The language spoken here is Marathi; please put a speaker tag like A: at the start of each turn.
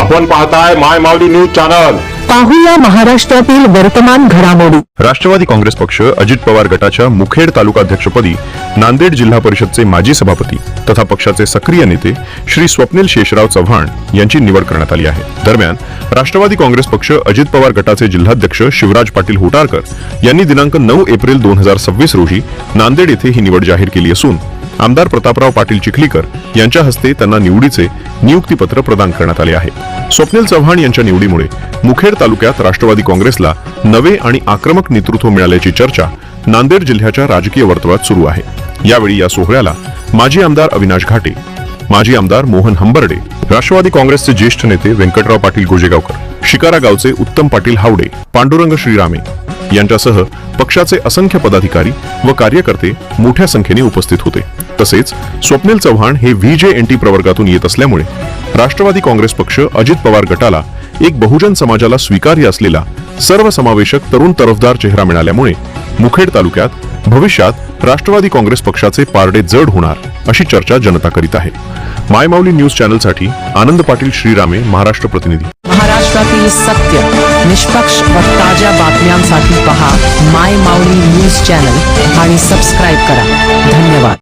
A: आपण पाहताय माय माऊली न्यूज चॅनल।
B: पाहूया महाराष्ट्रातील वर्तमान घडामोडी।
C: राष्ट्रवादी काँग्रेस पक्ष अजित पवार गटाच्या मुखेड तालुकाध्यक्षपदी नांदेड जिल्हा परिषदचे माजी सभापती तथा पक्षाचे सक्रिय नेते श्री स्वप्नील शेषराव चव्हाण यांची निवड करण्यात आली आहे। दरम्यान राष्ट्रवादी काँग्रेस पक्ष अजित पवार गटाचे जिल्हाध्यक्ष शिवराज पाटील होटारकर यांनी दिनांक 9 एप्रिल 2026 रोजी नांदेड येथे ही निवड जाहीर केली असून आमदार प्रतापराव पाटील चिखलीकर यांच्या हस्ते त्यांना निवडीचे नियुक्तीपत्र प्रदान करण्यात आले आहे। स्वप्नील चव्हाण यांच्या निवडीमुळे मुखेड तालुक्यात राष्ट्रवादी काँग्रेसला नवे आणि आक्रमक नेतृत्व मिळाल्याची चर्चा नांदेड जिल्ह्याच्या राजकीय वर्तुळात सुरू आहे। यावेळी या सोहळ्याला माजी आमदार अविनाश घाटे, माजी आमदार मोहन हंबर्डे, राष्ट्रवादी काँग्रेसचे ज्येष्ठ नेते व्यंकटराव पाटील गोजेगावकर, शिकारा गावचे उत्तम पाटील हावडे, पांडुरंग श्रीरामे यांच्यासह पक्षाचे असंख्य पदाधिकारी व कार्यकर्ते मोठ्या संख्येने उपस्थित होते। तसेच स्वप्नील चव्हाण हे VJNT प्रवर्गातून येत असल्यामुळे राष्ट्रवादी काँग्रेस पक्ष अजित पवार गटाला एक बहुजन समाजाला स्वीकार्य असलेला सर्वसमावेशक तरुण तरफदार चेहरा मिळाल्यामुळे मुखेड तालुक्यात भविष्यात राष्ट्रवादी काँग्रेस पक्षाचे पारडे जड होणार अशी चर्चा जनता करीत आहे। माय माऊली न्यूज चॅनलसाठी आनंद पाटील श्रीरामे, महाराष्ट्र प्रतिनिधी।
B: महाराष्ट्रातील सत्य, निष्पक्ष व ताज्या बातम्यांसाठी पहा माय माऊली न्यूज चॅनल आणि सबस्क्राइब करा। धन्यवाद।